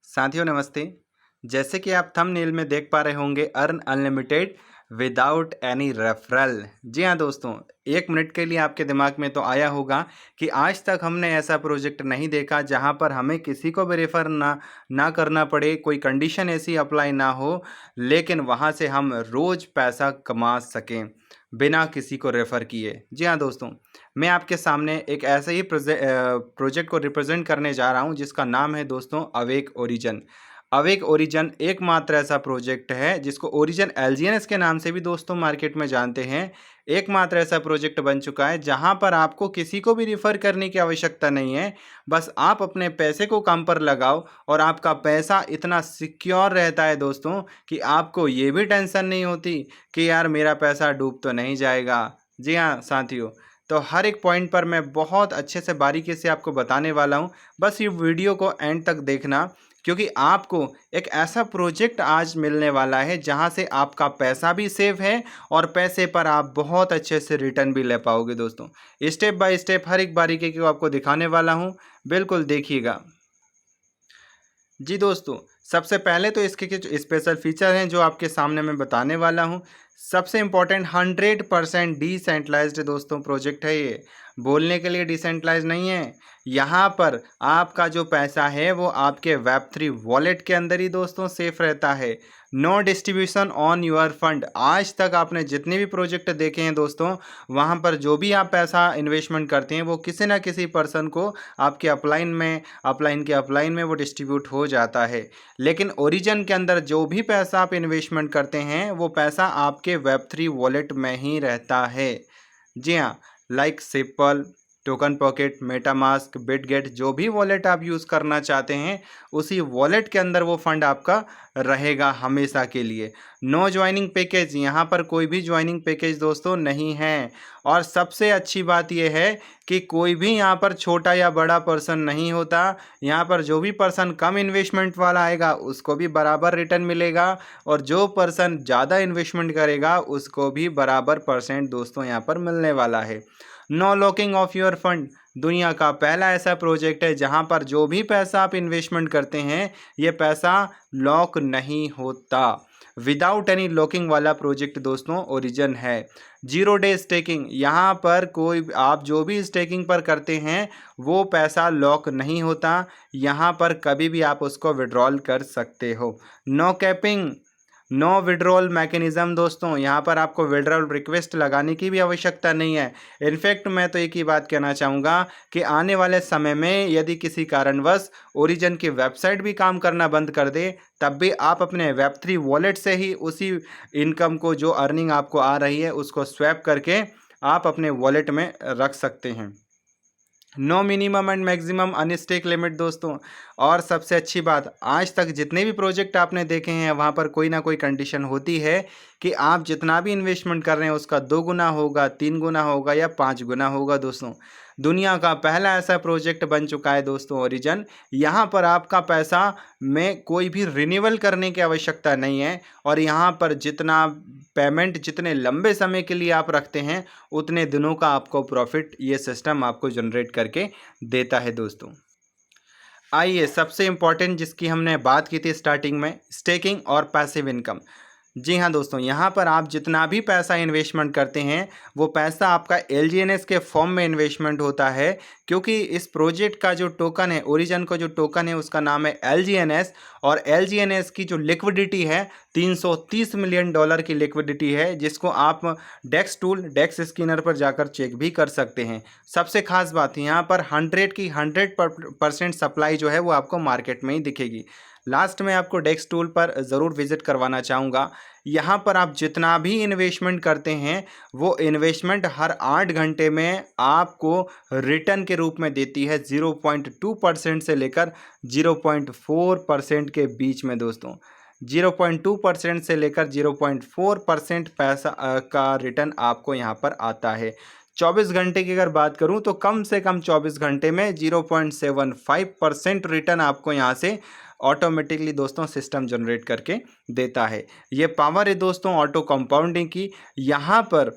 साथियों नमस्ते। जैसे कि आप थंबनेल में देख पा रहे होंगे, earn unlimited without any referral. जी हाँ दोस्तों, 1 मिनट के लिए आपके दिमाग में तो आया होगा कि आज तक हमने ऐसा प्रोजेक्ट नहीं देखा जहां पर हमें किसी को भी रेफर ना करना पड़े, कोई कंडीशन ऐसी अप्लाई ना हो, लेकिन वहां से हम रोज पैसा कमा सकें बिना किसी को रेफर किए। जी हाँ दोस्तों, मैं आपके सामने एक ऐसे ही प्रोजेक्ट को रिप्रेजेंट करने जा रहा हूं जिसका नाम है दोस्तों अवेक ओरिजन। अवेक ओरिजन एकमात्र ऐसा प्रोजेक्ट है जिसको ओरिजन एलजीएनएस के नाम से भी दोस्तों मार्केट में जानते हैं। एकमात्र ऐसा प्रोजेक्ट बन चुका है जहां पर आपको किसी को भी रिफ़र करने की आवश्यकता नहीं है। बस आप अपने पैसे को काम पर लगाओ और आपका पैसा इतना सिक्योर रहता है दोस्तों कि आपको ये भी टेंशन नहीं होती कि यार मेरा पैसा डूब तो नहीं जाएगा। जी हाँ साथियों, तो हर एक पॉइंट पर मैं बहुत अच्छे से बारीकी से आपको बताने वाला हूँ। बस ये वीडियो को एंड तक देखना, क्योंकि आपको एक ऐसा प्रोजेक्ट आज मिलने वाला है जहां से आपका पैसा भी सेव है और पैसे पर आप बहुत अच्छे से रिटर्न भी ले पाओगे दोस्तों। स्टेप बाय स्टेप हर एक बारीकी को आपको दिखाने वाला हूं, बिल्कुल देखिएगा। जी दोस्तों, सबसे पहले तो इसके कुछ स्पेशल फीचर हैं जो आपके सामने मैं बताने वाला हूं। सबसे इम्पॉर्टेंट 100% डिसेंट्रलाइज्ड दोस्तों प्रोजेक्ट है ये। बोलने के लिए डिसेंट्रलाइज नहीं है। यहाँ पर आपका जो पैसा है वो आपके वेब3 वॉलेट के अंदर ही दोस्तों सेफ रहता है। No distribution on your fund. आज तक आपने जितने भी प्रोजेक्ट देखे हैं दोस्तों, वहाँ पर जो भी आप पैसा इन्वेस्टमेंट करते हैं वो किसी ना किसी पर्सन को आपके अपलाइन में वो डिस्ट्रीब्यूट हो जाता है। लेकिन ओरिजिन के अंदर जो भी पैसा आप इन्वेस्टमेंट करते हैं वो पैसा आपके वेब3 वॉलेट में ही रहता है। जी हाँ, like सिपल, token pocket, MetaMask, Bitget, जो भी वॉलेट आप यूज़ करना चाहते हैं उसी वॉलेट के अंदर वो फंड आपका रहेगा हमेशा के लिए। नो ज्वाइनिंग पैकेज, यहाँ पर कोई भी ज्वाइनिंग पैकेज दोस्तों नहीं है। और सबसे अच्छी बात यह है कि कोई भी यहाँ पर छोटा या बड़ा पर्सन नहीं होता। यहाँ पर जो भी पर्सन कम इन्वेस्टमेंट वाला आएगा उसको भी बराबर रिटर्न मिलेगा, और जो पर्सन ज़्यादा इन्वेस्टमेंट करेगा उसको भी बराबर परसेंट दोस्तों यहाँ पर मिलने वाला है। No locking of your fund, दुनिया का पहला ऐसा प्रोजेक्ट है जहां पर जो भी पैसा आप इन्वेस्टमेंट करते हैं ये पैसा लॉक नहीं होता। विदाउट एनी लॉकिंग वाला प्रोजेक्ट दोस्तों ओरिजिन है। 0 डे स्टेकिंग, यहाँ पर कोई आप जो भी स्टेकिंग पर करते हैं वो पैसा लॉक नहीं होता। यहाँ पर कभी भी आप उसको विड्रॉल कर सकते हो। No capping, no withdrawal mechanism दोस्तों, यहाँ पर आपको विड्रॉल रिक्वेस्ट लगाने की भी आवश्यकता नहीं है। इनफैक्ट मैं तो एक ही बात कहना चाहूँगा कि आने वाले समय में यदि किसी कारणवश ओरिजिन की वेबसाइट भी काम करना बंद कर दे, तब भी आप अपने वेब3 वॉलेट से ही उसी इनकम को, जो अर्निंग आपको आ रही है, उसको स्वैप करके आप अपने वॉलेट में रख सकते हैं। No minimum and maximum unstake limit दोस्तों। और सबसे अच्छी बात, आज तक जितने भी प्रोजेक्ट आपने देखे हैं वहाँ पर कोई ना कोई कंडीशन होती है कि आप जितना भी इन्वेस्टमेंट कर रहे हैं उसका 2 गुना होगा, 3 गुना होगा या 5 गुना होगा दोस्तों। दुनिया का पहला ऐसा प्रोजेक्ट बन चुका है दोस्तों ओरिजिन। यहाँ पर आपका पैसा में कोई भी रिन्यूअल करने की आवश्यकता नहीं है, और यहाँ पर जितना पेमेंट जितने लंबे समय के लिए आप रखते हैं उतने दिनों का आपको प्रॉफिट ये सिस्टम आपको जनरेट करके देता है दोस्तों। आइए, सबसे इम्पॉर्टेंट जिसकी हमने बात की थी स्टार्टिंग में, स्टेकिंग और पैसिव इनकम। जी हाँ दोस्तों, यहाँ पर आप जितना भी पैसा इन्वेस्टमेंट करते हैं वो पैसा आपका एलजीएनएस के फॉर्म में इन्वेस्टमेंट होता है, क्योंकि इस प्रोजेक्ट का जो टोकन है, ओरिजिन का जो टोकन है उसका नाम है एलजीएनएस, और एलजीएनएस की जो लिक्विडिटी है $330 मिलियन की लिक्विडिटी है, जिसको आप डेक्स स्किनर पर जाकर चेक भी कर सकते हैं। सबसे खास बात, यहाँ पर 100% सप्लाई जो है वो आपको मार्केट में ही दिखेगी। लास्ट में आपको डेक्स टूल पर ज़रूर विजिट करवाना चाहूँगा। यहाँ पर आप जितना भी इन्वेस्टमेंट करते हैं वो इन्वेस्टमेंट हर 8 घंटे में आपको रिटर्न के रूप में देती है, 0.2% से लेकर 0.4% के बीच में दोस्तों। 0.2% से लेकर 0.4% पैसा का रिटर्न आपको यहाँ पर आता है। 24 घंटे की अगर बात करूं तो कम से कम 24 घंटे में 0.75% रिटर्न आपको यहाँ से ऑटोमेटिकली दोस्तों सिस्टम जनरेट करके देता है। ये पावर है दोस्तों ऑटो कंपाउंडिंग की। यहाँ पर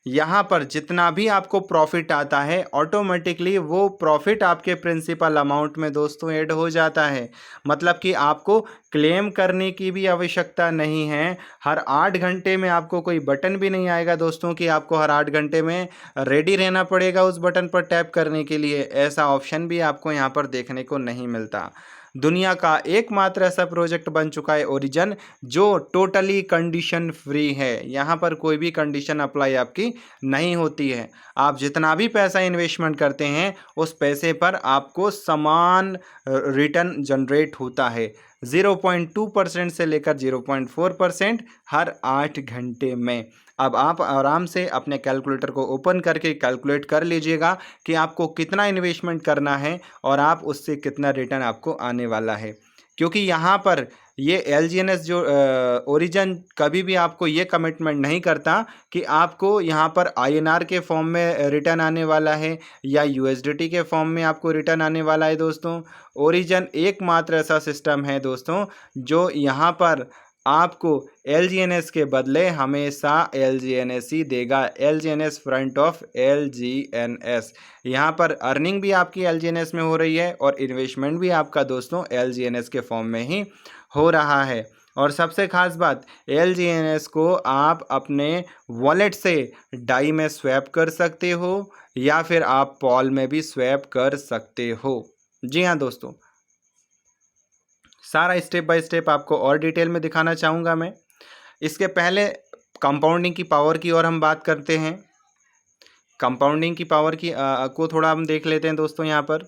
यहाँ पर जितना भी आपको प्रॉफिट आता है ऑटोमेटिकली वो प्रॉफिट आपके प्रिंसिपल अमाउंट में दोस्तों ऐड हो जाता है। मतलब कि आपको क्लेम करने की भी आवश्यकता नहीं है। हर 8 घंटे में आपको कोई बटन भी नहीं आएगा दोस्तों कि आपको हर 8 घंटे में रेडी रहना पड़ेगा उस बटन पर टैप करने के लिए। ऐसा ऑप्शन भी आपको यहाँ पर देखने को नहीं मिलता। दुनिया का एकमात्र ऐसा प्रोजेक्ट बन चुका है ओरिजन जो टोटली कंडीशन फ्री है। यहाँ पर कोई भी कंडीशन अप्लाई आपकी नहीं होती है। आप जितना भी पैसा इन्वेस्टमेंट करते हैं उस पैसे पर आपको समान रिटर्न जनरेट होता है। 0.2% से लेकर 0.4% हर 8 घंटे में। अब आप आराम से अपने कैलकुलेटर को ओपन करके कैलकुलेट कर लीजिएगा कि आपको कितना इन्वेस्टमेंट करना है और आप उससे कितना रिटर्न आपको आने वाला है। क्योंकि यहाँ पर ये LGNS जो ओरिजन कभी भी आपको ये कमिटमेंट नहीं करता कि आपको यहाँ पर INR के फॉर्म में रिटर्न आने वाला है या USDT के फॉर्म में आपको रिटर्न आने वाला है दोस्तों। ओरिजन एकमात्र ऐसा सिस्टम है दोस्तों जो यहाँ पर आपको LGNS के बदले हमेशा LGNS ही देगा। LGNS front of LGNS। यहाँ पर अर्निंग भी आपकी LGNS में हो रही है और इन्वेस्टमेंट भी आपका दोस्तों LGNS के फॉर्म में ही हो रहा है। और सबसे खास बात LGNS को आप अपने वॉलेट से डाई में स्वैप कर सकते हो या फिर आप पॉल में भी स्वैप कर सकते हो। जी हाँ दोस्तों, सारा स्टेप बाय स्टेप आपको और डिटेल में दिखाना चाहूँगा मैं। इसके पहले कंपाउंडिंग की पावर की ओर हम बात करते हैं। कंपाउंडिंग की पावर की को थोड़ा हम देख लेते हैं दोस्तों। यहाँ पर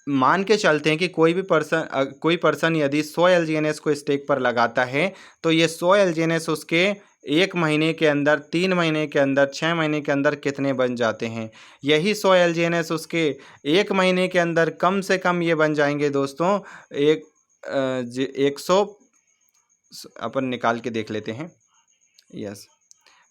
मान के चलते हैं कि कोई पर्सन यदि 100 LGNS को स्टेक पर लगाता है तो ये 100 LGNS उसके 1 महीने के अंदर, 3 महीने के अंदर, 6 महीने के अंदर कितने बन जाते हैं। यही 100 LGNS उसके 1 महीने के अंदर कम से कम ये बन जाएंगे दोस्तों 100। अपन निकाल के देख लेते हैं। यस,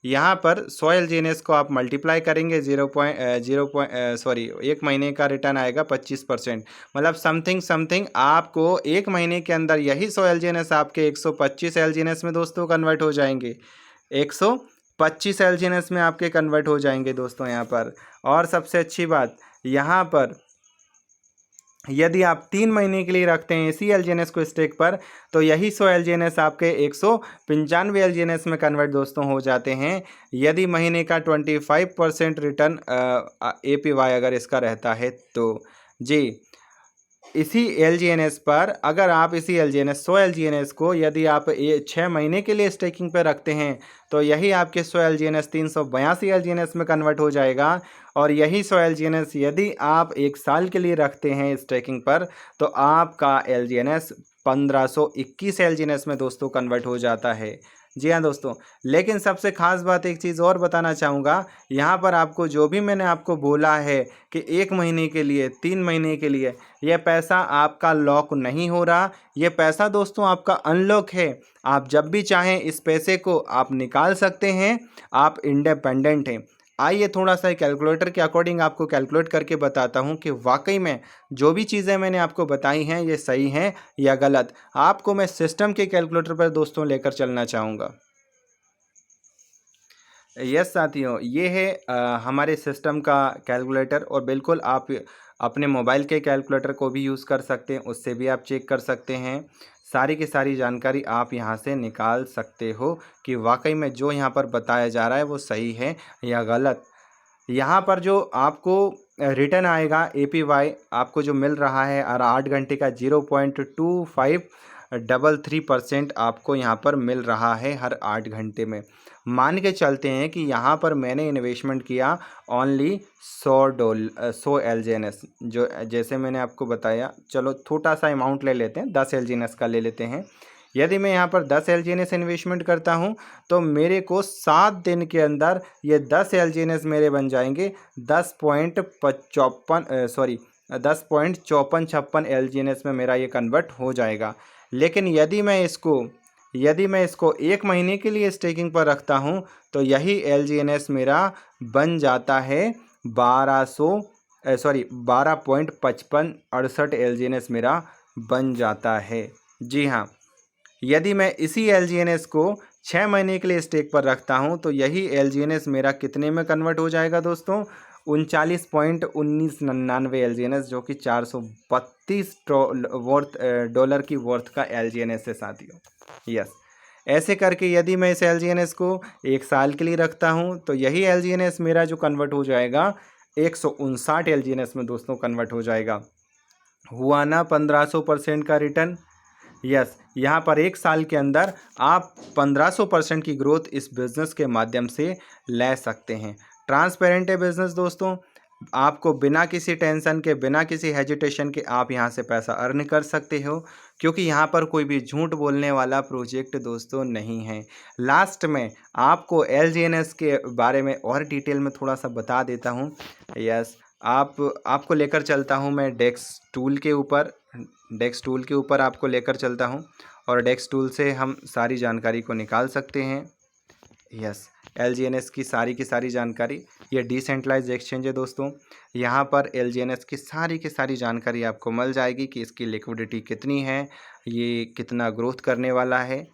यहाँ पर 100 LGNS को आप मल्टीप्लाई करेंगे 1 महीने का रिटर्न आएगा 25%। मतलब समथिंग आपको 1 महीने के अंदर यही 100 LGNS आपके 125 LGNS में दोस्तों कन्वर्ट हो जाएंगे। 125 LGNS में आपके कन्वर्ट हो जाएंगे दोस्तों यहाँ पर। और सबसे अच्छी बात यहाँ पर यदि आप 3 महीने के लिए रखते हैं इसी LGNS को स्टेक पर तो यही 100 LGNS आपके 195 LGNS में कन्वर्ट दोस्तों हो जाते हैं। यदि महीने का 25% रिटर्न APY अगर इसका रहता है तो जी, इसी LGNS पर अगर आप इसी LGNS 100 LGNS को यदि आप 6 महीने के लिए स्टेकिंग पर रखते हैं तो यही आपके 100 LGNS 382 LGNS में कन्वर्ट हो जाएगा। और यही 100 LGNS यदि आप 1 साल के लिए रखते हैं स्टेकिंग पर तो आपका LGNS 1521 LGNS में दोस्तों कन्वर्ट हो जाता है। जी हाँ दोस्तों, लेकिन सबसे ख़ास बात एक चीज़ और बताना चाहूँगा। यहाँ पर आपको जो भी मैंने आपको बोला है कि 1 महीने के लिए, 3 महीने के लिए, यह पैसा आपका लॉक नहीं हो रहा। ये पैसा दोस्तों आपका अनलॉक है। आप जब भी चाहें इस पैसे को आप निकाल सकते हैं। आप इंडिपेंडेंट हैं। आइए थोड़ा सा कैलकुलेटर के अकॉर्डिंग आपको कैलकुलेट करके बताता हूँ कि वाकई में जो भी चीज़ें मैंने आपको बताई हैं ये सही हैं या गलत। आपको मैं सिस्टम के कैलकुलेटर पर दोस्तों लेकर चलना चाहूँगा। यस साथियों, ये है हमारे सिस्टम का कैलकुलेटर और बिल्कुल आप अपने मोबाइल के कैलकुलेटर को भी यूज़ कर सकते हैं, उससे भी आप चेक कर सकते हैं। सारी की सारी जानकारी आप यहाँ से निकाल सकते हो कि वाकई में जो यहाँ पर बताया जा रहा है वो सही है या गलत। यहाँ पर जो आपको रिटर्न आएगा APY आपको जो मिल रहा है हर 8 घंटे का 0.2533% आपको यहाँ पर मिल रहा है हर 8 घंटे में। मान के चलते हैं कि यहाँ पर मैंने इन्वेस्टमेंट किया ओनली 100 LGNS, जो जैसे मैंने आपको बताया। चलो छोटा सा अमाउंट ले लेते हैं, 10 LGNS का ले लेते हैं। यदि मैं यहाँ पर 10 LGNS इन्वेस्टमेंट करता हूँ तो मेरे को 7 दिन के अंदर ये 10 LGNS मेरे बन जाएंगे 10.54 LGNS में मेरा ये कन्वर्ट हो जाएगा। लेकिन यदि मैं इसको 1 महीने के लिए स्टेकिंग पर रखता हूँ तो यही LGNS मेरा बन जाता है 12.5568 LGNS मेरा बन जाता है। जी हाँ, यदि मैं इसी LGNS को 6 महीने के लिए स्टेक पर रखता हूँ तो यही LGNS मेरा कितने में कन्वर्ट हो जाएगा दोस्तों? 39.1999 LGNS, जो कि 432 डॉलर की वर्थ का LGNS है साथियों। यस, ऐसे करके यदि मैं इस LGNS को 1 साल के लिए रखता हूँ तो यही LGNS मेरा जो कन्वर्ट हो जाएगा 159 LGNS में दोस्तों कन्वर्ट हो जाएगा। हुआ ना 1500% का रिटर्न। यस, यहाँ पर 1 साल के अंदर आप 1500% की ग्रोथ इस बिज़नेस के माध्यम से ले सकते हैं। ट्रांसपेरेंट है बिज़नेस दोस्तों, आपको बिना किसी टेंशन के, बिना किसी हेजिटेशन के आप यहाँ से पैसा अर्न कर सकते हो, क्योंकि यहाँ पर कोई भी झूठ बोलने वाला प्रोजेक्ट दोस्तों नहीं है। लास्ट में आपको LGNS के बारे में और डिटेल में थोड़ा सा बता देता हूँ। यस, आपको लेकर चलता हूँ मैं डेक्स टूल के ऊपर आपको लेकर चलता हूँ और डेक्स टूल से हम सारी जानकारी को निकाल सकते हैं। यस, LGNS की सारी जानकारी, ये डिसेंट्रलाइज्ड एक्सचेंज है दोस्तों। यहाँ पर LGNS की सारी जानकारी आपको मिल जाएगी कि इसकी लिक्विडिटी कितनी है, ये कितना ग्रोथ करने वाला है।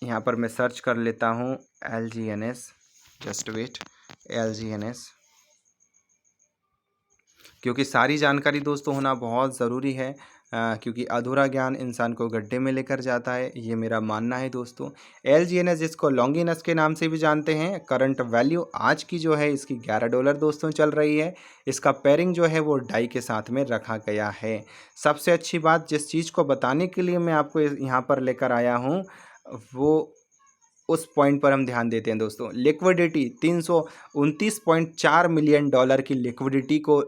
यहाँ पर मैं सर्च कर लेता हूँ LGNS, जस्ट वेट, LGNS, क्योंकि सारी जानकारी दोस्तों होना बहुत ज़रूरी है, क्योंकि अधूरा ज्ञान इंसान को गड्ढे में लेकर जाता है, ये मेरा मानना है दोस्तों। LGNS जिसको लॉन्गिनस के नाम से भी जानते हैं, करंट वैल्यू आज की जो है इसकी $11 दोस्तों चल रही है। इसका पेयरिंग जो है वो डाई के साथ में रखा गया है। सबसे अच्छी बात जिस चीज़ को बताने के लिए मैं आपको यहाँ पर लेकर आया हूँ, वो उस पॉइंट पर हम ध्यान देते हैं दोस्तों। लिक्विडिटी $329.4 मिलियन की लिक्विडिटी को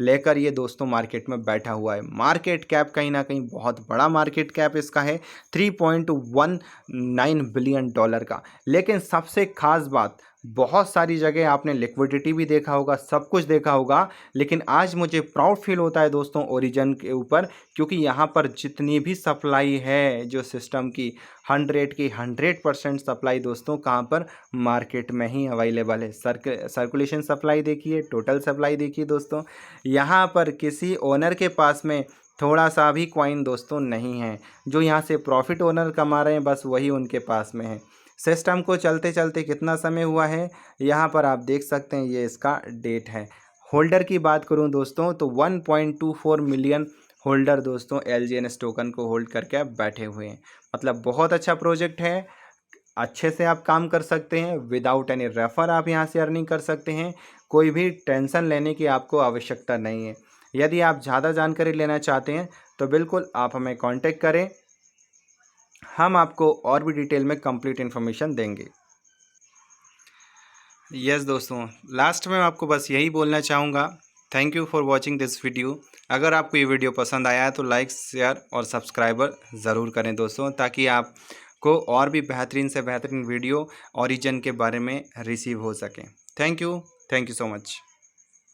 लेकर ये दोस्तों मार्केट में बैठा हुआ है। मार्केट कैप कहीं ना कहीं बहुत बड़ा मार्केट कैप इसका है, $3.19 बिलियन का। लेकिन सबसे खास बात, बहुत सारी जगह आपने लिक्विडिटी भी देखा होगा, सब कुछ देखा होगा, लेकिन आज मुझे प्राउड फील होता है दोस्तों ओरिजिन के ऊपर, क्योंकि यहाँ पर जितनी भी सप्लाई है जो सिस्टम की 100% सप्लाई दोस्तों कहाँ पर, मार्केट में ही अवेलेबल है। सर्कुलेशन सप्लाई देखिए, टोटल सप्लाई देखिए दोस्तों, यहाँ पर किसी ओनर के पास में थोड़ा सा भी कॉइन दोस्तों नहीं है। जो यहाँ से प्रॉफिट ओनर कमा रहे हैं बस वही उनके पास में है। सिस्टम को चलते चलते कितना समय हुआ है यहाँ पर आप देख सकते हैं, ये इसका डेट है। होल्डर की बात करूँ दोस्तों तो 1.24 मिलियन होल्डर दोस्तों LGNS टोकन को होल्ड करके आप बैठे हुए हैं। मतलब बहुत अच्छा प्रोजेक्ट है, अच्छे से आप काम कर सकते हैं, विदाउट एनी रेफर आप यहाँ से अर्निंग कर सकते हैं। कोई भी टेंशन लेने की आपको आवश्यकता नहीं है। यदि आप ज़्यादा जानकारी लेना चाहते हैं तो बिल्कुल आप हमें कांटेक्ट करें, हम आपको और भी डिटेल में कंप्लीट इन्फॉर्मेशन देंगे। यस दोस्तों, लास्ट में आपको बस यही बोलना चाहूँगा, thank you for watching this video. अगर आपको ये वीडियो पसंद आया है तो लाइक, शेयर और सब्सक्राइबर ज़रूर करें दोस्तों, ताकि आपको और भी बेहतरीन से बेहतरीन वीडियो ओरिजिन के बारे में रिसीव हो सके। Thank you so much.